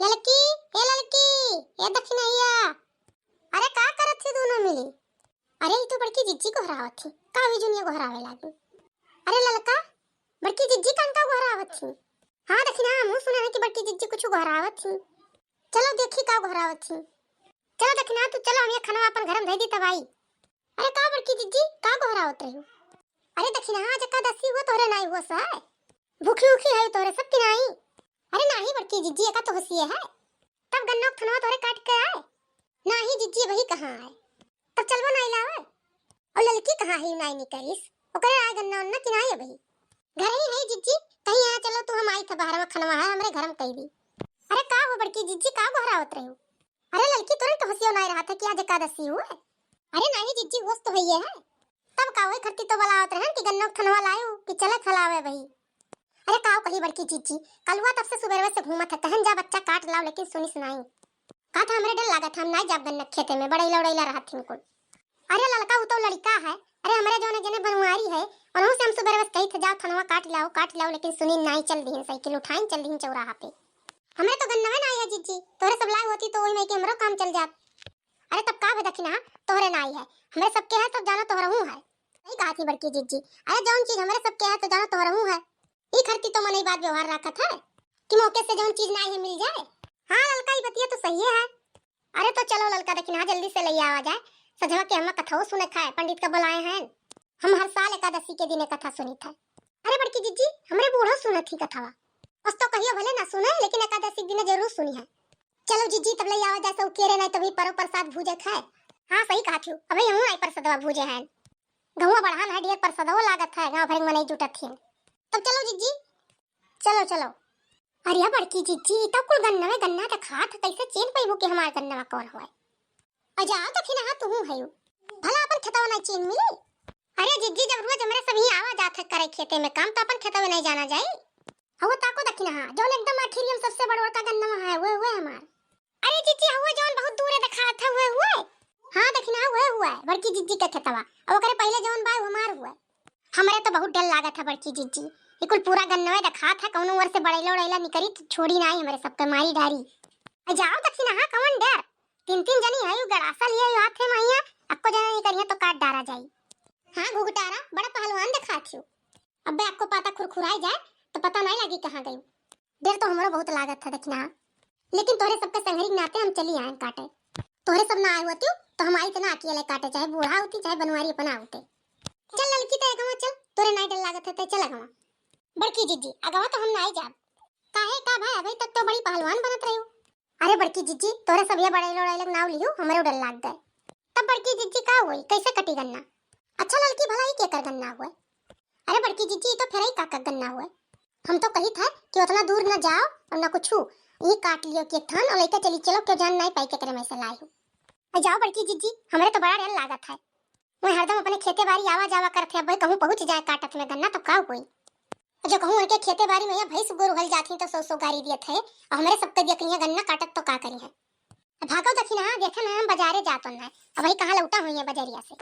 लड़की, ए लड़की, ए दक्षिणैया। अरे का करत थी दोनों मिली? अरे ई तो बड़की जिज्जी को हरावत थी, का भी जुनिया को हरावे लागी। अरे ललका, बड़की जिज्जी कंका को हरावत थी। हां दक्षिणा, मुंह सुना है कि बड़की जिज्जी कुछ को हरावत थी। चलो देखी का को हरावत थी। चलो दक्षिणा तू चलो, हम ये खाना अपन घर में भेज दी तबाई। अरे का बड़की जिज्जी का को हरावत रही? अरे दक्षिणा आज का दसी हुआ तोरे नहीं हुआ सा। भूखी भूखी है तोरे सब की नहीं। अरे नहीं बड़की जिज्जी का तो हंसी है। तब गन्ना थनवा तोरे काट के आए। नहीं जिज्जी वही कहां है? तब चलवा नहीं लावे। और लड़की कहां है नहीं निकलिस? ओकरे आ गन्ना उन्ना कि नहीं है भाई? घर ही है जिज्जी, कहीं आ चलो तू हम आई थ बाहर में खनवा है हमरे घर में कह दी। अरे का हो बड़की जिज्जी का घरावत रही? अरे लड़की तोरे तो हंसियो नहीं रहा था कि आज एकादशी हुए। अरे नहीं जिज्जी वो तो है। तब का होई खरती तो बलावत रहन कि गन्ना थनवा लायो कि चले खलावे भाई। अरे काओ कही बड़की जीजी, कलवा तब से सुबह से घूमत है, कहन जा बच्चा काट लाओ, लेकिन सुनी सुनाई का था हमरे डर लागत हम नहीं जाब गन्ना खेते में बड़ैला उड़ैला रहत थी कुल। अरे लड़का वो तो लड़का है। अरे हमरे जोने जने बनवारी है और से हम सुबह कही थे जाओ थनवा काट लाओ, लेकिन सुनी नहीं चल दी साइकिल उठाई चल दी चौराहा पे। हमरे तो गन्ना नहीं है जीजी, तोरे सब लाई होती तो ओई में के हमरो काम चल जात। अरे तब का दक्षिणा तोरे नहीं है, हमरे सबके है तब जानो तोहरहू है। सही कहा थी बड़की जीजी। अरे जौन चीज हमरे सबके है तो जानो तोहरहू है। ई खरती तो मन बात व्यवहार रखत है कि मौके से जौन चीज नहीं है मिल जाए। हां ललका ई बतिया तो सही है। अरे तो चलो ललका दक्षिणा जल्दी से ले आवा जाए, सजवा के हम कथा सुने खाए, पंडित का बुलाए हैं। हम हर साल एकादशी के दिन कथा सुनी था। अरे बड़की जीजी हमरे बूढ़ो सुनत थी कथावा, बस तो कहियो भले ना सुने लेकिन एकादशी दिन जरूर सुनी है। चलो जीजी तब ले आवा जाए, सब केरे नहीं तभी परो प्रसाद भूजे खाए। हां सही कहा थी, अबे हम आई प्रसादवा भूजे हैं। गहुआ बढ़ान है ढेर प्रसादवा लागत है, गांव भर में नहीं जुटत थी। तब चलो जीजी चलो चलो। अरे बड़की जीजी तब कुल गन्ना में गन्ना त खात कैसे चेन पैबो कि हमार गन्ना में कौन होए? अजा दक्षिणा तू है भला अपन खेतवा नहीं चेन मिली? अरे जीजी जब रोज हमरे सब ही आवा जात है करे खेते में काम, तो अपन खेतवा नहीं जाना जाए। हवा ताको दक्षिणा जो एकदम आखिरी में सबसे बड़ा का गन्ना है वो हमार। अरे जीजी हवा जौन बहुत दूर है दिखा था वो। हां दक्षिणा वो हुआ है बड़की जीजी का खेतवा, और ओकरे पहले जौन बा हमार हुआ। हमरे तो बहुत डर लागत है बड़की जीजी, इकुल पूरा गन्नवे दिखा था कौनो वर से बड़ैला उड़ैला निकरी तो छोड़ी नहीं हमरे सबके मारी डारी। जाओ दक्षिणा हां कौन डर, तीन तीन जनी है गड़ासा लिए हाथ में मैया, अक्को जना नहीं करिए तो काट डारा जाई। हां घुघटारा बड़ा पहलवान दिखा थियो, अबे आपको पता खुरखुराई जाए तो पता नहीं लगी कहां गई। डर तो हमरो बहुत लागत था दक्षिणा, लेकिन तोरे सबके संगरी नाते हम चली आए काटे। तोरे सब ना आए होती तो हम आई तना अकेले काटे, चाहे बूढ़ा होती चाहे बनवारी अपना होते। चल लड़की ते गवा चल, तोरे नहीं डर लागत है ते चल गवा। बड़की जीजी अगवा तो हम नहीं जाब। काहे का भाई अभी तक तो बड़ी पहलवान बनत रही हो। अरे बड़की जीजी तोरे सब ये बड़े लड़ाई नाव लियो हमरे डर लाग गए। तब बड़की जीजी का होई कैसे कटी गन्ना? अच्छा लड़की भलाई के कर गन्ना हुए? अरे बड़की जीजी तो फेरई का गन्ना हुए। हम तो कही था कि उतना दूर न जाओ और न कुछ ये काट लियो कि थान और लेके चली चलो क्यों जान नहीं पाई के करे में से लाई हो। जाओ बड़की जीजी हमरे तो बड़ा डर लागत है, मैं हरदम अपने खेते बारी आवा जावा करथे, अब कहूं पहुंच जाए काटत में गन्ना तो का होई? जो कहूं उनके खेते बारी में भैंस गोरु हल जाती तो सौ गाड़ी दियत है और हमरे सबके देखलिए गन्ना काटत तो का करी है। भागो दक्षिणा देखे ना हम बाजारे जात न है, अब भाई कहां लौटा हुई है बजरिया से।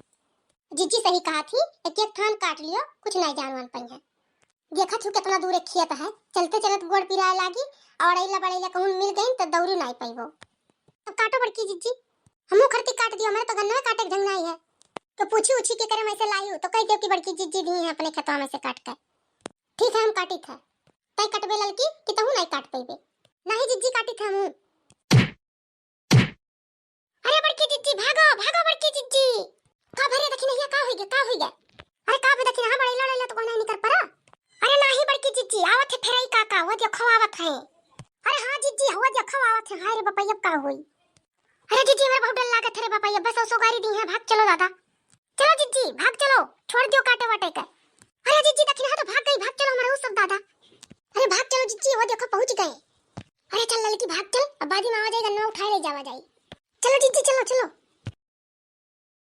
जीजी सही कहा थी, एक एक थान काट लियो कुछ नहीं जानवन पई है। देखा थू कितना दूर एक खेत है, चलते चलत गोड़ पिराए लागी और अइला बड़ैला कहूं मिल गई तो दौड़ी नहीं पाइबो। तब काटो बड़की जीजी, हमहु खरती काट दियो, हमरे तो गन्ना में काटे ढंग नहीं है। तो पूछी उछी के करे में से लाई हो तो कह दियो कि बड़की जीजी दी है अपने खेतवा में से काट कर। ठीक है हम काटी था, तय कटबे ललकी कि तहु नहीं काट पेबे? नहीं जीजी काटी था हम। अरे बड़की जीजी भागो भागो बड़की जीजी, का भरे दक्षिणा का होई गया? अरे का भे दक्षिणा बड़े लड़ैला तो कोना नहीं कर परा। अरे नहीं बड़की जीजी आवत है फेरई काका वो देखो आवत है। अरे हां जीजी वो देखो आवत है। हाय रे बापा अब का होई? अरे जीजी मेरे बहुत डर लागत है रे बापा, अब बस गाड़ी दी है, भाग चलो दादा। चलो जीजी भाग चलो, छोड़ दियो काटे वाटे का। अरे जीजी दक्षिणा तो भाग गई, भाग चलो हमारे उस सब दादा। अरे भाग चलो जीजी वो देखो पहुंच गए। अरे चल लड़की भाग चल, अब बादी में आ जाएगा ना उठाए ले जावा जाए। चलो जीजी चलो चलो।